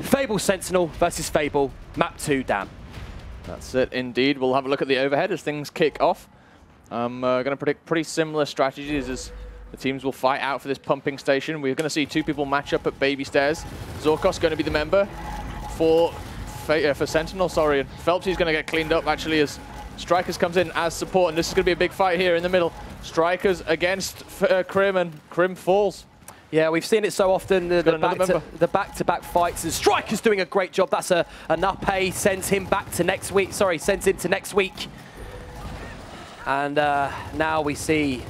Fable Sentinel versus Fable, map 2, Dan. That's it, indeed. We'll have a look at the overhead as things kick off. I'm going to predict pretty similar strategies as the teams will fight out for this pumping station. We're going to see two people match up at baby stairs. Zorkos going to be the member for Sentinel, sorry. And Phelpsy's going to get cleaned up, actually, as Strikers comes in as support. And this is going to be a big fight here in the middle. Strikers against Krim, and Krim falls. Yeah, we've seen it so often, the back-to-back fights, and Striker's doing a great job. That's an up-A, sends him back to next week. Sorry, sends him to next week. And now we see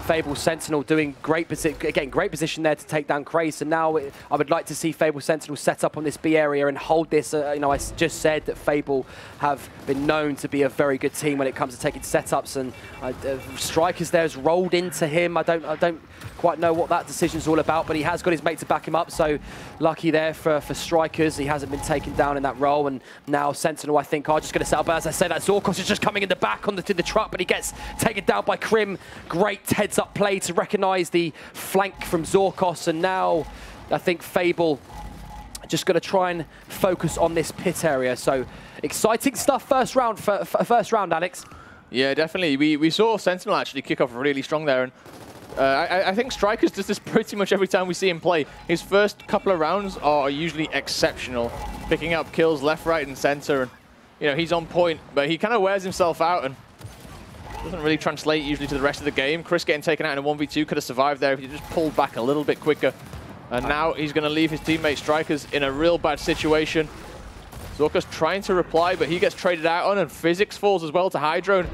Fable Sentinel doing great position there to take down Krace. And now I would like to see Fable Sentinel set up on this B area and hold this. You know, I just said that Fable have been known to be a very good team when it comes to taking setups, and Strikers there has rolled into him. I don't quite know what that decision's all about, but he has got his mate to back him up, so lucky there for Strikers. He hasn't been taken down in that role, and now Sentinel, I think, are just going to set up. But as I say, that Zorkos is just coming in the back to the truck, but he gets taken down by Krim. Great heads-up play to recognize the flank from Zorkos, and now I think Fable just going to try and focus on this pit area. So exciting stuff first round, Alex. Yeah, definitely. We saw Sentinel actually kick off really strong there, and I think Strikers does this pretty much every time we see him play. His first couple of rounds are usually exceptional, picking up kills left, right, and center. And you know, he's on point, but he kind of wears himself out and doesn't really translate usually to the rest of the game. Chris getting taken out in a 1v2 could have survived there if he just pulled back a little bit quicker. And now he's going to leave his teammate Strikers in a real bad situation. Zorkos trying to reply, but he gets traded out on, and Physics falls as well to Hydro.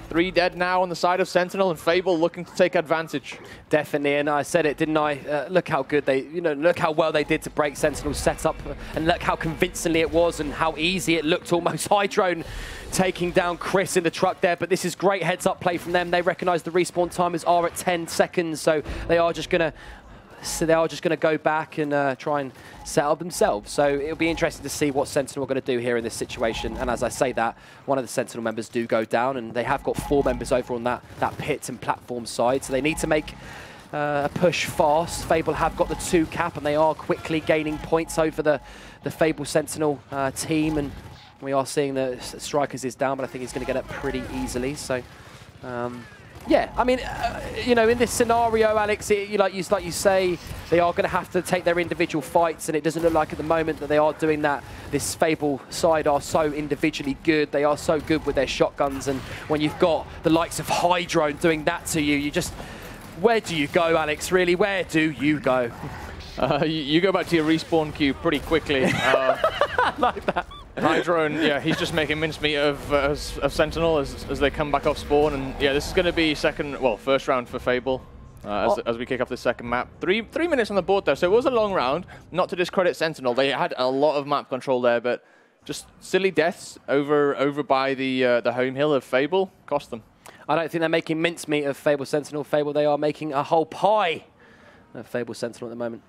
3 dead now on the side of Sentinel, and Fable looking to take advantage. Definitely, and I said it, didn't I? Look how good look how well they did to break Sentinel's setup, and look how convincingly it was, and how easy it looked. Almost Hydro taking down Chris in the truck there, but this is great heads-up play from them. They recognise the respawn timers are at 10 seconds, so they are just going to go back and try and set up themselves. So it'll be interesting to see what Sentinel are going to do here in this situation. And as I say that, one of the Sentinel members do go down, and they have got 4 members over on that pit and platform side. So they need to make a push fast. Fable have got the 2 cap, and they are quickly gaining points over the Fable Sentinel team. And we are seeing the Strikers is down, but I think he's going to get it pretty easily. So. Yeah, I mean, you know, in this scenario, Alex, like you say, they are going to have to take their individual fights, and it doesn't look like at the moment that they are doing that. This Fable side are so individually good. They are so good with their shotguns, and when you've got the likes of Hydro doing that to you, you just... Where do you go, Alex, really? Where do you go? You go back to your respawn queue pretty quickly. I like that. Hydro, yeah, he's just making mincemeat of Sentinel as they come back off spawn, and yeah, this is going to be first round for Fable as we kick off the second map. Three minutes on the board though, so it was a long round. Not to discredit Sentinel, they had a lot of map control there, but just silly deaths over by the home hill of Fable cost them. I don't think they're making mincemeat of Fable Sentinel. Fable, they are making a whole pie of Fable Sentinel at the moment.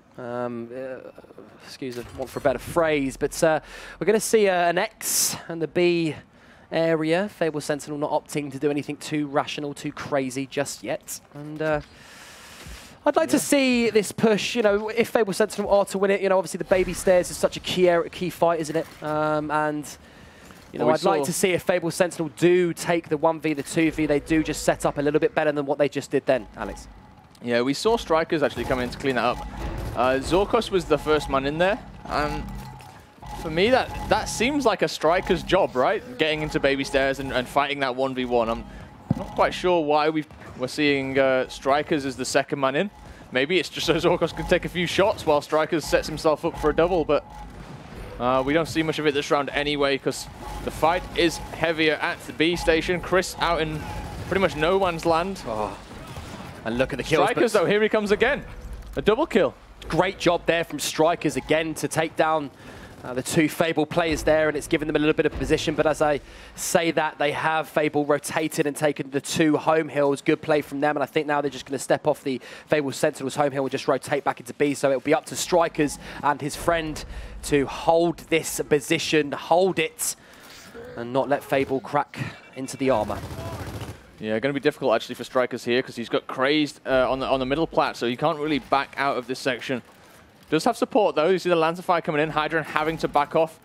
Excuse me, want for a better phrase, but we're going to see an X and the B area. Fable Sentinel not opting to do anything too rational, too crazy just yet. And I'd like to see this push, you know, if Fable Sentinel are to win it. You know, obviously the baby stairs is such a key fight, isn't it? And you know, I'd like to see if Fable Sentinel do take the 1v, the 2v, they do just set up a little bit better than what they just did then, Alex. Yeah, we saw Strikers actually come in to clean that up. Zorkos was the first man in there, and for me that seems like a Striker's job, right? Getting into baby stairs and fighting that 1v1. I'm not quite sure why we're seeing Strikers as the second man in. Maybe it's just so Zorkos can take a few shots while Strikers sets himself up for a double, but we don't see much of it this round anyway, because the fight is heavier at the B station. Chris out in pretty much no man's land. Oh. And look at the kills. Strikers, though, here he comes again. A double kill. Great job there from Strikers again to take down the 2 Fable players there, and it's given them a little bit of position. But as I say that, they have Fable rotated and taken the 2 home hills. Good play from them, and I think now they're just going to step off the Fable Sentinel's home hill and just rotate back into B. So it'll be up to Strikers and his friend to hold this position, hold it, and not let Fable crack into the armor. Yeah, going to be difficult actually for Strikers here because he's got crazed on the middle plat, so he can't really back out of this section. Does have support though. You see the Lancer Fire coming in. Hydra having to back off.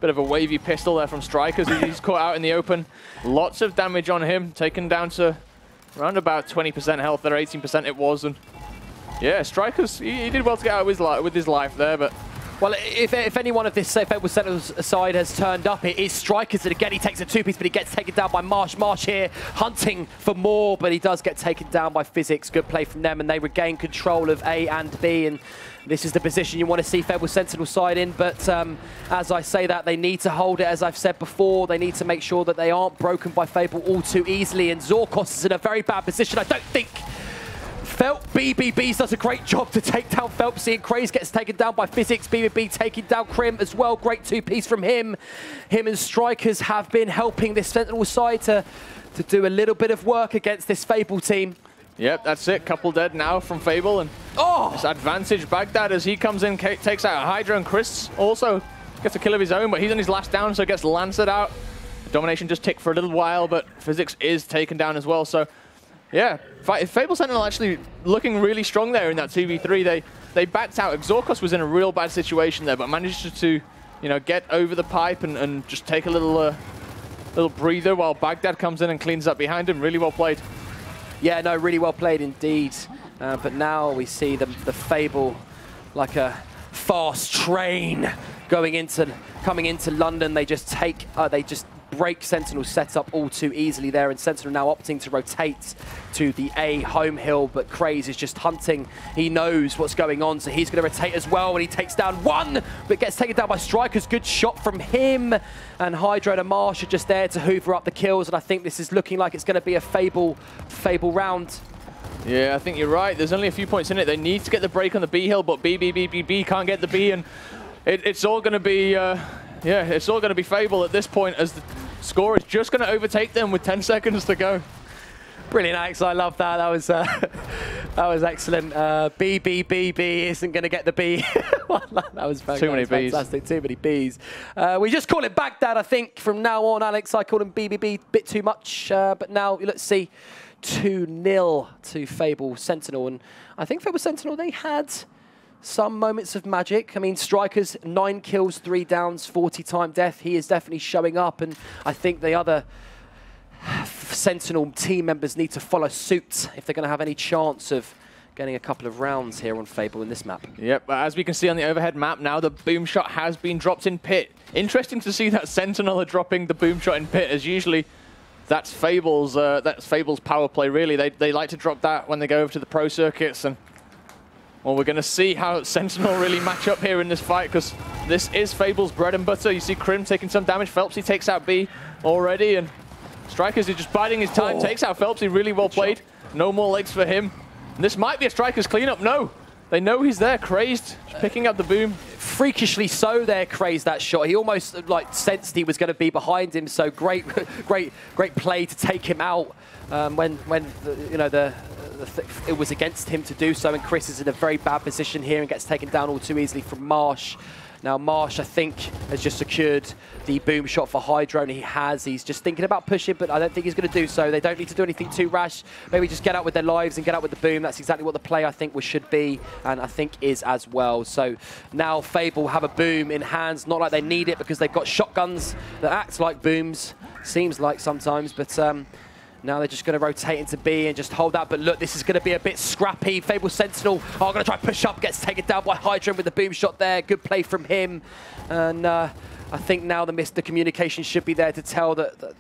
Bit of a wavy pistol there from Strikers. He's caught out in the open. Lots of damage on him. Taken down to around about 20% health there. 18% it was. And yeah, Strikers, he did well to get out with his life there, but... Well, if any one of this Fable Sentinel's side has turned up, it is Strikers. And again, he takes a two-piece, but he gets taken down by Marsh. Marsh here hunting for more, but he does get taken down by Physics. Good play from them, and they regain control of A and B. And this is the position you want to see Fable Sentinel side in. But as I say that, they need to hold it, as I've said before. They need to make sure that they aren't broken by Fable all too easily. And Zorkos is in a very bad position. I don't think... BBB does a great job to take down Phelpsy, and Craze gets taken down by Physics. BBB taking down Crim as well. Great two-piece from him. Him and Strikers have been helping this Sentinel side to do a little bit of work against this Fable team. Yep, that's it. Couple dead now from Fable. And it's advantage Baghdad as he comes in, takes out Hydra, and Chris also gets a kill of his own, but he's on his last down, so gets Lanced out. Domination just ticked for a little while, but Physics is taken down as well. So yeah, Fable Sentinel actually looking really strong there in that 2v3. They backed out. Exorcos was in a real bad situation there, but managed to get over the pipe and just take a little breather while Baghdad comes in and cleans up behind him. Really well played. Yeah, no, really well played indeed. But now we see the Fable like a fast train coming into London. They just break Sentinel's setup all too easily there, and Sentinel now opting to rotate to the A home hill, but Craze is just hunting. He knows what's going on, so he's going to rotate as well, and he takes down one, but gets taken down by Strikers. Good shot from him, and Hydra and Marsh are just there to hoover up the kills, and I think this is looking like it's going to be a Fable round. Yeah, I think you're right. There's only a few points in it. They need to get the break on the B hill, but B can't get the B, and it's all going to be... yeah, it's all going to be Fable at this point, as the score is just going to overtake them with 10 seconds to go. Brilliant, Alex. I love that. That was excellent. BBB isn't going to get the B. That was too many Bs. Fantastic. Too many Bs. We just call it Baghdad, I think, from now on, Alex. I call him BBB a bit too much. But now, let's see, 2-0 to Fable Sentinel. And I think Fable Sentinel, they had some moments of magic. I mean, Strikers, 9 kills, 3 downs, 40-time death. He is definitely showing up, and I think the other Sentinel team members need to follow suit if they're going to have any chance of getting a couple of rounds here on Fable in this map. Yep, as we can see on the overhead map now, the boom shot has been dropped in pit. Interesting to see that Sentinel are dropping the boom shot in pit, as usually that's Fable's power play, really. They like to drop that when they go over to the pro circuits, and well, we're going to see how Sentinel really match up here in this fight, because this is Fable's bread and butter. You see Crim taking some damage. Phelpsy takes out B already, and Strikers is just biding his time. Takes out Phelpsy. Really well played. No more legs for him. And this might be a Strikers cleanup. No. They know he's there, Crazed, just picking up the boom. Freakishly so there, Crazed, that shot. He almost sensed he was going to be behind him, so great play to take him out when it was against him to do so, and Chris is in a very bad position here and gets taken down all too easily from Marsh. Now Marsh, I think, has just secured the boom shot for Hydra, and he's just thinking about pushing, but I don't think he's going to do so. They don't need to do anything too rash. Maybe just get out with their lives and get out with the boom. That's exactly what the play, I think, should be, and I think is as well. So now Fable have a boom in hands, not like they need it because they've got shotguns that act like booms, seems like sometimes, but now they're just going to rotate into B and just hold that. But look, this is going to be a bit scrappy. Fable Sentinel are going to try to push up, gets taken down by Hydra with the boom shot there. Good play from him. And I think now the communication should be there to tell that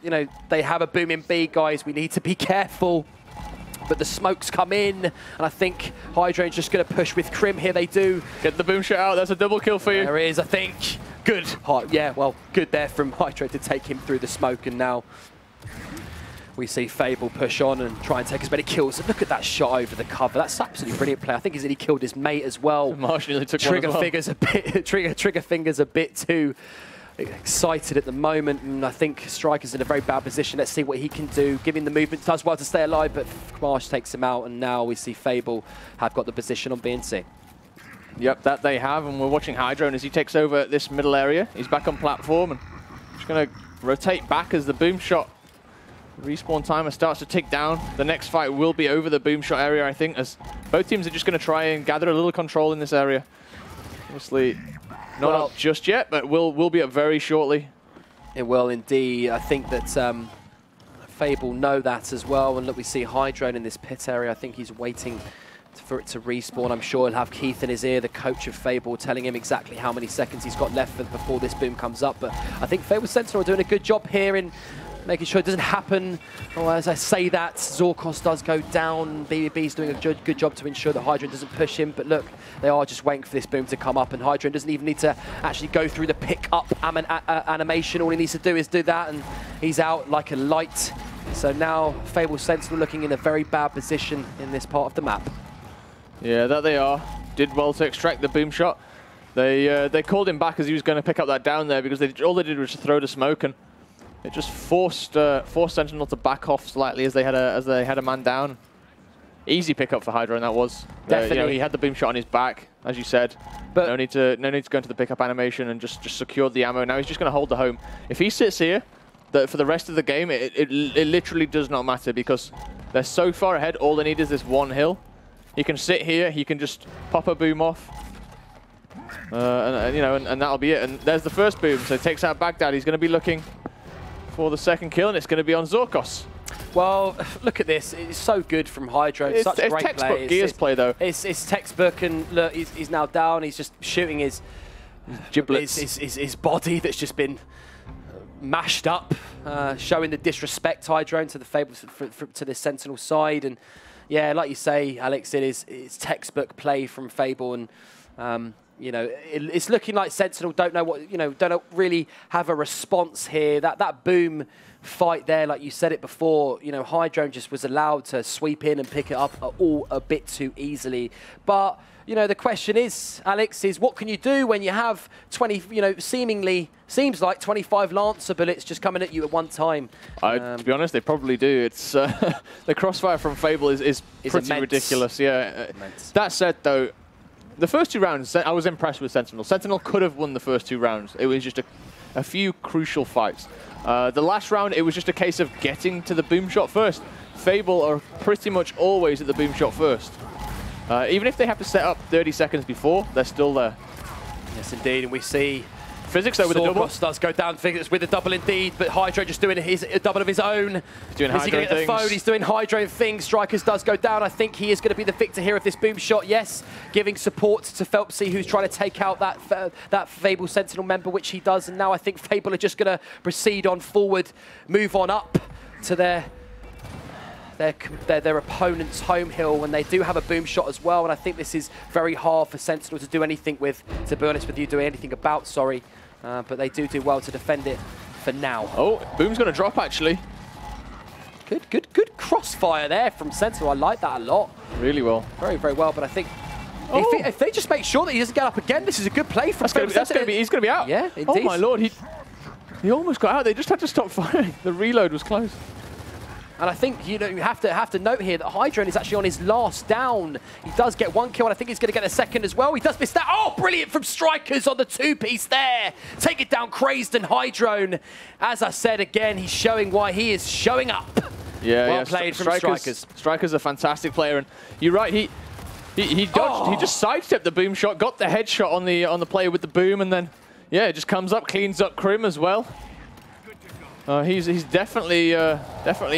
they have a boom in B, guys. We need to be careful. But the smokes come in, and I think Hydra is just going to push with Crim here. They do. Get the boom shot out. That's a double kill for you. There is, I think. Good. Yeah, well, good there from Hydra to take him through the smoke, and now we see Fable push on and try and take as many kills. And look at that shot over the cover. That's absolutely brilliant play. I think he killed his mate as well. Marsh nearly took one as well. Trigger fingers a bit too excited at the moment, and I think Striker's in a very bad position. Let's see what he can do. Giving the movement does well to stay alive, but Marsh takes him out, and now we see Fable have got the position on B and C. Yep, that they have, and we're watching Hydra, and as he takes over this middle area, he's back on platform, and just going to rotate back as the boom shot respawn timer starts to tick down. The next fight will be over the boom shot area, I think, as both teams are just going to try and gather a little control in this area. Obviously, not up just yet, but will be up very shortly. It will indeed. I think that Fable know that as well. And look, we see Hydrone in this pit area. I think he's waiting for it to respawn. I'm sure he'll have Keith in his ear, the coach of Fable, telling him exactly how many seconds he's got left before this boom comes up. But I think Fable Sentinel are doing a good job here in making sure it doesn't happen. Or as I say that, Zorkos does go down. BBB's doing a good job to ensure that Hydrone doesn't push him. But look, they are just waiting for this boom to come up, and Hydrone doesn't even need to actually go through the pick-up animation. All he needs to do is do that, and he's out like a light. So now Fable Sentinel looking in a very bad position in this part of the map. Yeah, that they are. Did well to extract the boom shot. They called him back as he was going to pick up that down there, because all they did was just throw the smoke, and it just forced Sentinel to back off slightly as they had a man down. Easy pickup for Hydra, and that was definitely. You know, he had the boom shot on his back, as you said. But no need to go into the pickup animation, and just secured the ammo. Now he's just going to hold the home. If he sits here, for the rest of the game, it literally does not matter, because they're so far ahead. All they need is this one hill. He can sit here. He can just pop a boom off, and that'll be it. And there's the first boom. So he takes out Baghdad. He's going to be looking for the second kill, and it's going to be on Zorkos. Well, look at this. It's so good from Hydro. It's such great textbook play. Gears play, though. It's textbook, and look, he's now down. He's just shooting his giblets, his body that's just been mashed up, showing the disrespect Hydro to the Fable to the Sentinel side. And yeah, like you say, Alex, it's textbook play from Fable, and you know, it's looking like Sentinel don't really have a response here. That boom fight there, like you said it before, you know, Hydrone just was allowed to sweep in and pick it up all a bit too easily. But you know, the question is, Alex, is what can you do when you have 20, you know, seems like 25 Lancer bullets just coming at you at one time? To be honest, they probably do. It's the crossfire from Fable is pretty immense. Ridiculous. Yeah. That said, though, the first 2 rounds, I was impressed with Sentinel. Sentinel could have won the first 2 rounds. It was just a few crucial fights. The last round, it was just a case of getting to the boom shot first. Fable are pretty much always at the boom shot first. Even if they have to set up 30 seconds before, they're still there. Yes, indeed, and we see Physics though with the double. Does go down Physics with the double indeed, but Hydro just doing a double of his own. He's doing Hydro things. The phone? He's doing Hydro things. Strikers does go down. I think he is going to be the victor here of this boom shot. Yes, giving support to Phelpsy, who's trying to take out that Fable Sentinel member, which he does. And now I think Fable are just going to proceed on forward, move on up to their opponent's home hill, when they do have a boom shot as well. And I think this is very hard for Sentinel to do anything with, to be honest with you, do anything about, sorry. But they do well to defend it for now. Oh, boom's going to drop, actually. Good crossfire there from Sentinel. I like that a lot. Really well. Very well, but I think if they just make sure that he doesn't get up again, this is a good play from Sentinel. He's going to be out. Yeah, indeed. Oh, my Lord. He almost got out. They just had to stop firing. The reload was close. And I think, you know, you have to note here that Hydrone is actually on his last down. He does get 1 kill, and I think he's going to get a second as well. He does miss that. Oh, brilliant from Strikers on the 2-piece there. Take it down, Crazed and Hydrone. As I said again, he's showing why he is showing up. Yeah, well played from Strikers. Strikers a fantastic player, and you're right. He dodged. Oh. He just sidestepped the boom shot, got the headshot on the player with the boom, and then yeah, it just comes up, cleans up Krim as well. He's definitely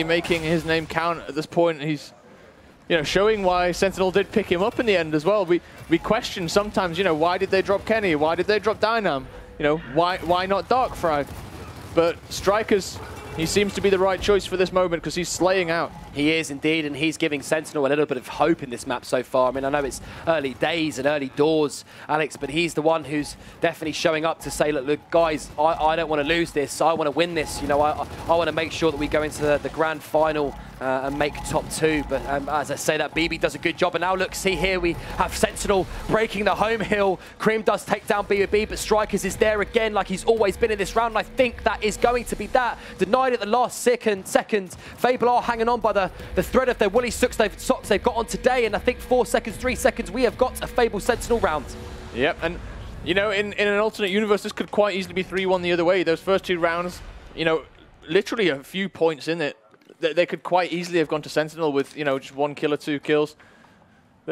making his name count at this point. He's, you know, showing why Sentinel did pick him up in the end as well. We question sometimes, you know, why did they drop Kenny? Why did they drop Dynam? You know, why not Darkfrag? But Strikers, he seems to be the right choice for this moment because he's slaying out. He is indeed, and he's giving Sentinel a little bit of hope in this map so far. I mean, I know it's early days and early doors, Alex, but he's the one who's definitely showing up to say, look guys, I don't want to lose this. I want to win this. You know, I want to make sure that we go into the grand final and make top 2. But as I say, that BB does a good job. And now look, see here, we have Sentinel breaking the home hill. Cream does take down BB, but Strikers is there again like he's always been in this round. And I think that is going to be that. Denied at the last second. Fable are hanging on by the thread of their woolly socks they've got on today. And I think 4 seconds, 3 seconds, we have got a Fable Sentinel round. Yep, and you know, in an alternate universe, this could quite easily be 3-1 the other way. Those first 2 rounds, you know, literally a few points in it. They could quite easily have gone to Sentinel with, you know, just 1 kill or 2 kills.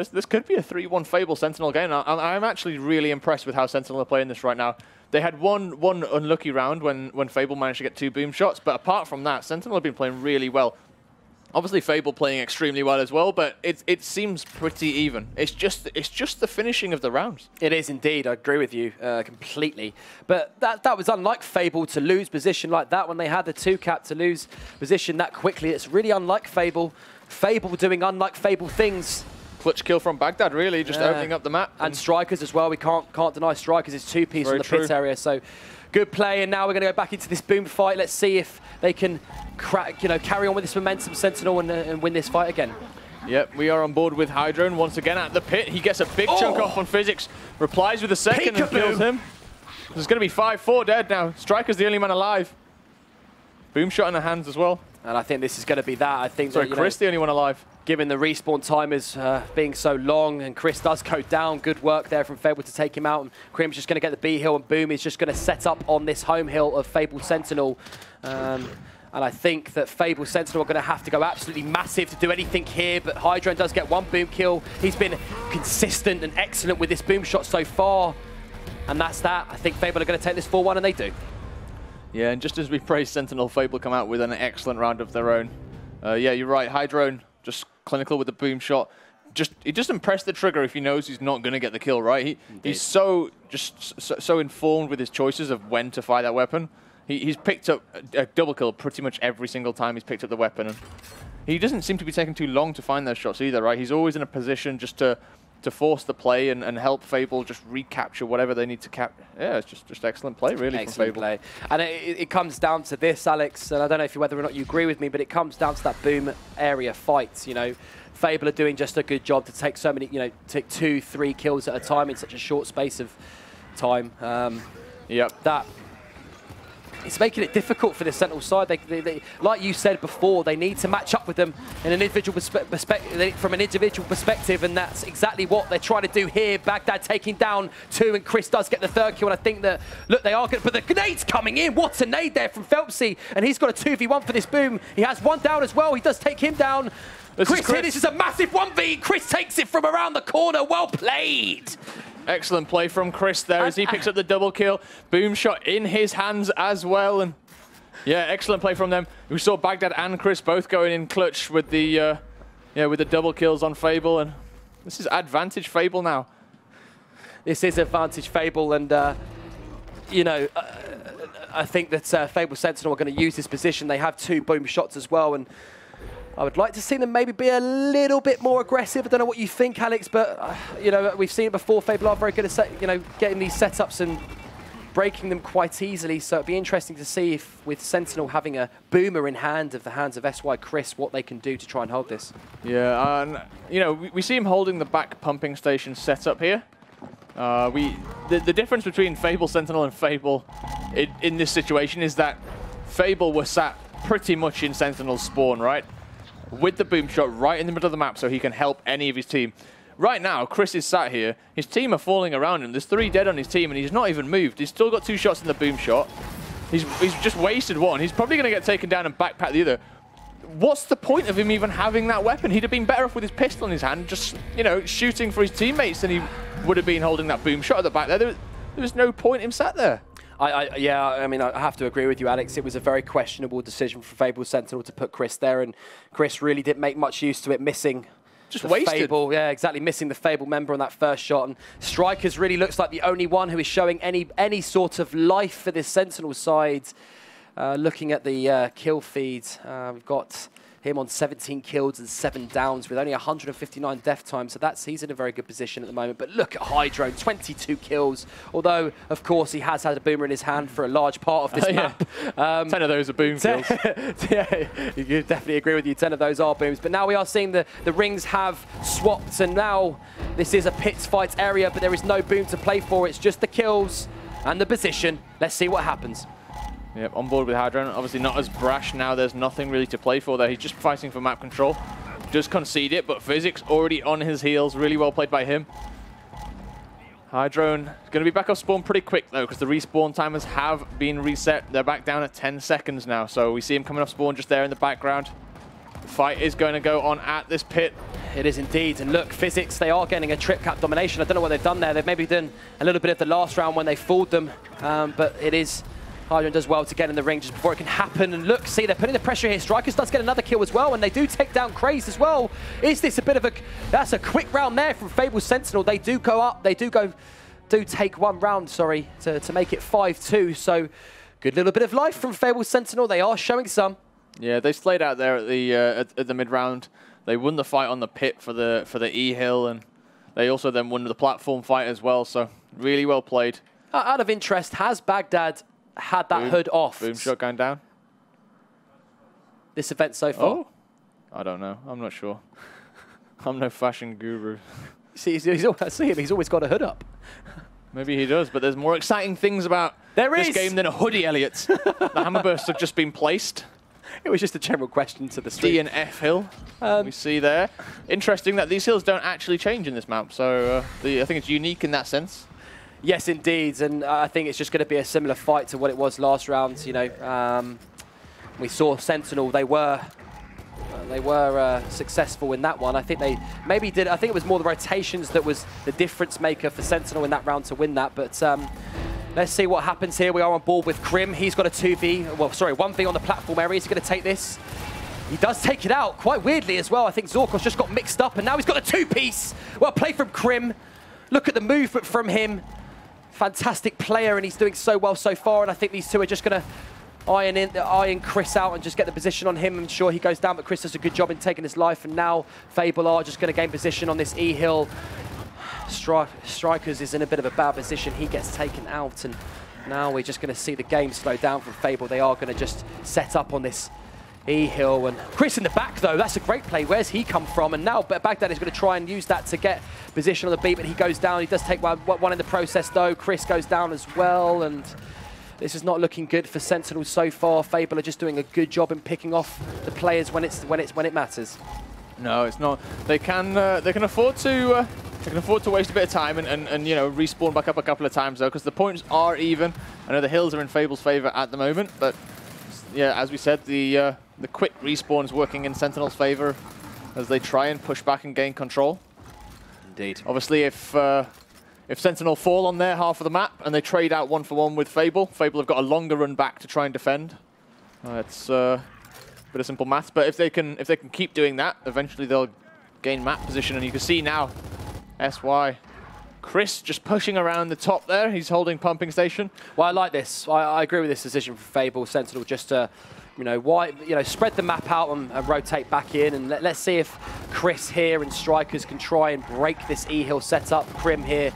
This could be a 3-1 Fable Sentinel game. I'm actually really impressed with how Sentinel are playing this right now. They had one unlucky round when Fable managed to get 2 boom shots, but apart from that, Sentinel have been playing really well. Obviously, Fable playing extremely well as well, but it seems pretty even. It's just the finishing of the rounds. It is indeed. I agree with you completely. But that was unlike Fable to lose position like that when they had the 2-cap to lose position that quickly. It's really unlike Fable. Fable doing unlike Fable things. Clutch kill from Baghdad, really, just opening up the map. And Strikers as well. We can't deny Strikers. It's 2-piece on the pit area. So good play. And now we're going to go back into this boom fight. Let's see if they can carry on with this momentum, Sentinel, and win this fight again. Yep, we are on board with Hydrone once again at the pit. He gets a big chunk off on Physics, replies with a second and kills him. There's going to be 5-4 dead now. Striker's the only man alive. Boom shot in the hands as well. And I think this is going to be that. I think Sorry, Chris, the only one alive. Given the respawn timers being so long, and Chris does go down. Good work there from Fable to take him out. And Krim's just going to get the B hill, and Boom is just going to set up on this home hill of Fable Sentinel. And I think that Fable Sentinel are going to have to go absolutely massive to do anything here, but Hydrone does get 1 boom kill. He's been consistent and excellent with this boom shot so far. And that's that. I think Fable are going to take this 4-1, and they do. Yeah, and just as we praise Sentinel, Fable come out with an excellent round of their own. Yeah, you're right. Hydrone just clinical with the boom shot. He just impressed the trigger if he knows he's not going to get the kill, right? He's so informed with his choices of when to fire that weapon. He's picked up a double kill pretty much every single time he's picked up the weapon. And he doesn't seem to be taking too long to find those shots either, right? He's always in a position just to force the play and help Fable just recapture whatever they need to capture. Yeah, it's just excellent play, really, from Fable. Play. And it comes down to this, Alex, and I don't know whether or not you agree with me, but it comes down to that boom area fight. Fable are doing just a good job to take so many, take 2-3 kills at a time in such a short space of time. It's making it difficult for the Sentinel side. They, like you said before, they need to match up with them in an individual from an individual perspective, and that's exactly what they're trying to do here. Baghdad taking down 2, and Chris does get the 3rd kill. And I think that, look, they are good, but the grenade's coming in. What a nade there from Phelpsy, and he's got a 2v1 for this boom. He has 1 down as well. He does take him down. Chris here, this is a massive 1v. Chris takes it from around the corner. Well played. Excellent play from Chris there as he picks up the double kill. Boom shot in his hands as well. And yeah, excellent play from them. We saw Baghdad and Chris both going in clutch with the double kills on Fable. And this is advantage Fable now. This is advantage Fable, and I think that Fable Sentinel are going to use this position. They have 2 boom shots as well, and I would like to see them maybe be a little bit more aggressive. I don't know what you think, Alex, but we've seen it before. Fable are very good at getting these setups and breaking them quite easily. So it'd be interesting to see if, with Sentinel having a boomer in the hands of SY Chris, what they can do to try and hold this. Yeah, we see him holding the back pumping station setup here. The difference between Fable Sentinel and Fable in this situation is that Fable were sat pretty much in Sentinel's spawn, right? With the boom shot right in the middle of the map so he can help any of his team. Right now, Chris is sat here. His team are falling around him. There's 3 dead on his team, and he's not even moved. He's still got 2 shots in the boom shot. He's just wasted 1. He's probably going to get taken down and backpack the other. What's the point of him even having that weapon? He'd have been better off with his pistol in his hand, just, shooting for his teammates than he would have been holding that boom shot at the back there. There was no point him sat there. I mean, I have to agree with you, Alex. It was a very questionable decision for Fable Sentinel to put Chris there, and Chris really didn't make much use to it, missing just wasted. Fable. Yeah, exactly, missing the Fable member on that first shot. And Strikers really looks like the only one who is showing any sort of life for this Sentinel side. Looking at the kill feed, we've got him on 17 kills and 7 downs with only 159 death time, so he's in a very good position at the moment. But look at Hydrone, 22 kills, although, of course, he has had a boomer in his hand for a large part of this map. 10 of those are boom kills. Yeah, you definitely agree with you, 10 of those are booms. But now we are seeing the rings have swapped, and now this is a pits fight area, but there is no boom to play for. It's just the kills and the position. Let's see what happens. Yep, on board with Hydrone. Obviously not as brash now. There's nothing really to play for there. He's just fighting for map control. Does concede it, but Physics already on his heels. Really well played by him. Hydrone is going to be back off spawn pretty quick, though, because the respawn timers have been reset. They're back down at 10 seconds now, so we see him coming off spawn just there in the background. The fight is going to go on at this pit. It is indeed. And look, Physics, they are getting a trip cap domination. I don't know what they've done there. They've maybe done a little bit of the last round when they fooled them. But it is, Hydron does well to get in the ring just before it can happen. And look, see, they're putting the pressure here. Strikers does get another kill as well, and they do take down Craze as well. Is this a bit of a... That's a quick round there from Fable Sentinel. They do go up. They do take one round, sorry, to make it 5-2. So good little bit of life from Fable Sentinel. They are showing some. Yeah, they slayed out there at the mid-round. They won the fight on the pit for the E-Hill, and they also then won the platform fight as well. So really well played. Out of interest, has Baghdad had that hood off? Boom shot going down. This event so far? Oh, I don't know. I'm not sure. I'm no fashion guru. See, I see him. He's always got a hood up. Maybe he does, but there's more exciting things about this game than a hoodie, Elliot. The hammerbursts have just been placed. It was just a general question to the stream. D and F hill, we see there. Interesting that these hills don't actually change in this map, so I think it's unique in that sense. Yes, indeed, and I think it's just going to be a similar fight to what it was last round. You know, we saw Sentinel; they were successful in that one. I think they maybe did. I think it was more the rotations that was the difference maker for Sentinel in that round to win that. But let's see what happens here. We are on board with Krim. He's got a 2v, well, sorry, 1v on the platform area. Is he going to take this? He does take it out quite weirdly as well. I think Zorkos just got mixed up, and now he's got a two-piece. Well, play from Krim. Look at the movement from him. Fantastic player, and he's doing so well so far. And I think these two are just going to iron Chris out and just get the position on him. I'm sure he goes down, but Chris does a good job in taking his life. And now Fable are just going to gain position on this E-Hill. Strikers is in a bit of a bad position. He gets taken out, and now we're just going to see the game slow down from Fable. They are going to just set up on this E-Hill, and Chris in the back though, that's a great play. Where's he come from? And now Baghdad is going to try and use that to get position on the beat, but he goes down. He does take one in the process though. Chris goes down as well, and this is not looking good for Sentinel so far. Fable are just doing a good job in picking off the players when it matters. No, it's not. They can afford to waste a bit of time and you know, respawn back up a couple of times though, because the points are even. I know the hills are in Fable's favor at the moment, but yeah, as we said, the quick respawn is working in Sentinel's favor as they try and push back and gain control. Indeed. Obviously, if Sentinel fall on their half of the map and they trade out 1-for-1 with Fable have got a longer run back to try and defend. It's a bit of simple maths, but if they can keep doing that, eventually they'll gain map position. And you can see now, SY. Chris just pushing around the top there. He's holding pumping station. Well, I like this. I agree with this decision for Fable. Sentinel just to, spread the map out and rotate back in. And let's see if Chris here and Strikers can try and break this E-Hill setup. Krim here,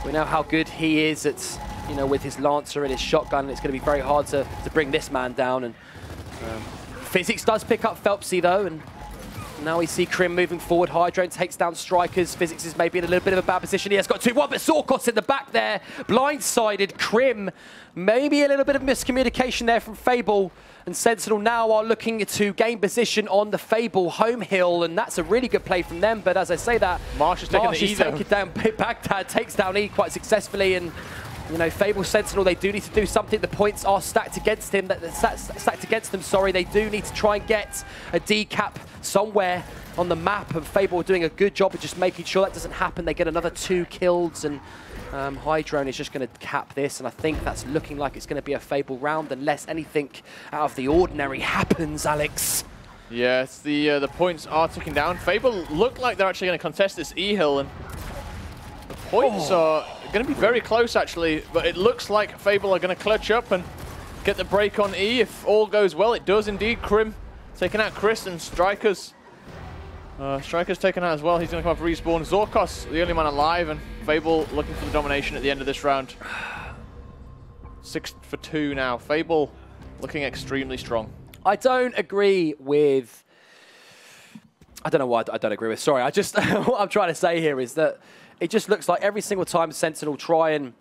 we know how good he is at, with his Lancer and his shotgun. It's going to be very hard to bring this man down. And Physics does pick up Phelpsy though, and now we see Krim moving forward. Hydron takes down Strikers. Physics is maybe in a little bit of a bad position. He has got 2-1, but Zorkos in the back there. Blindsided Krim. Maybe a little bit of miscommunication there from Fable. And Sentinel now are looking to gain position on the Fable home hill, and that's a really good play from them. But as I say that, Marsh is taking down. Baghdad takes down E quite successfully, and Fable Sentinel, they do need to do something. The points are stacked against him. Stacked against them. Sorry, they do need to try and get a decap somewhere on the map. And Fable are doing a good job of just making sure that doesn't happen. They get another 2 kills, and Hydron is just going to cap this. And I think that's looking like it's going to be a Fable round unless anything out of the ordinary happens, Alex. Yes, the points are ticking down. Fable look like they're actually going to contest this E-Hill, and the points are going to be very close actually, but it looks like Fable are going to clutch up and get the break on E if all goes well. It does indeed. Krim taking out Chris, and Strikers. Strikers taken out as well. He's going to come up for respawn. Zorkos, the only man alive, and Fable looking for the domination at the end of this round. 6-for-2 now. Fable looking extremely strong. I don't agree with... I don't know why I don't agree with. Sorry, what I'm trying to say here is that it just looks like every single time Sentinel try and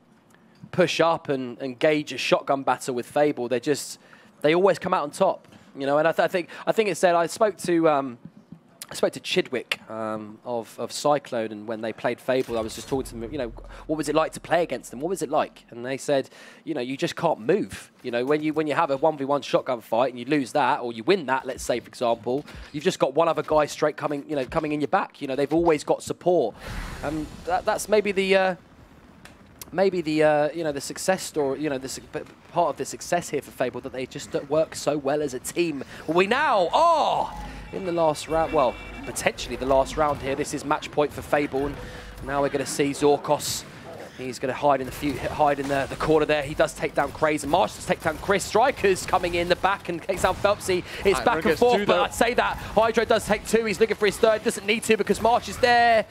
push up and engage a shotgun battle with Fable, they always come out on top. And I think it said, I spoke to I spoke to Chidwick of Cyclone, and when they played Fable, I was just talking to them, you know, what was it like to play against them? What was it like? And they said, you know, you just can't move. You know, when you have a 1v1 shotgun fight and you lose that, or you win that, let's say, for example, you've just got one other guy straight coming in your back. You know, they've always got support. And that's maybe the you know, the success story, you know, part of the success here for Fable, that they just work so well as a team. We now in the last round, well, potentially the last round here. This is match point for Fable, and now we're going to see Zorkos. He's going to hide in the corner there. He does take down Craze, and Marsh does take down Chris. Strikers coming in the back and takes down Phelpsy. It's back and forth, but I'd say that Hydro does take 2. He's looking for his 3rd. Doesn't need to because Marsh is there.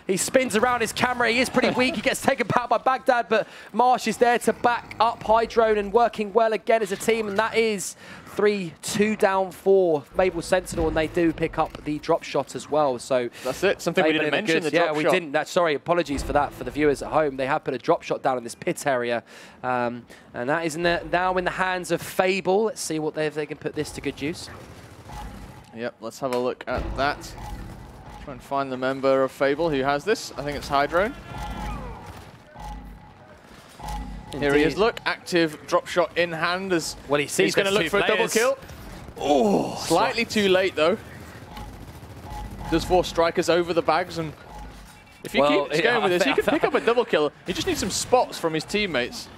He spins around his camera. He is pretty weak. He gets taken back by Baghdad, but Marsh is there to back up Hydro and working well again as a team, and that is 3-2 down for Fable Sentinel, and they do pick up the drop shot as well. So that's it. Something we didn't mention. The drop shot. Yeah, we didn't. Sorry, apologies for that for the viewers at home. They have put a drop shot down in this pit area, and that is now in the hands of Fable. Let's see if they can put this to good use. Yep, let's have a look at that. Try and find the member of Fable who has this. I think it's Hydro. Here he is, look, active drop shot in hand as well, he's going to look for a double kill. Oh, slightly too late though. Does force Strikers over the bags, and if he keeps going with this, he could pick up a double kill. He just needs some spots from his teammates.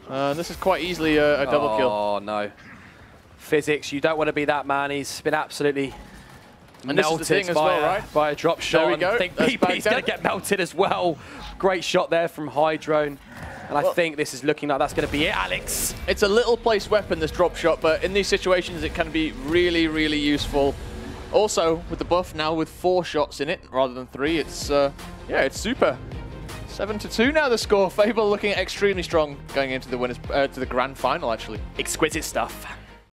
This is quite easily a double kill. Oh no. Physics, you don't want to be that man. He's been absolutely melted by a drop shot. There we go. I think BB's going to get melted as well. Great shot there from Hydro. And I think this is looking like that's going to be it, Alex. It's a little placed weapon, this drop shot, but in these situations it can be really, really useful. Also, with the buff now with 4 shots in it rather than 3, it's yeah, it's super. 7-2 now the score. Fable looking extremely strong going into the winners to the grand final, actually. Exquisite stuff.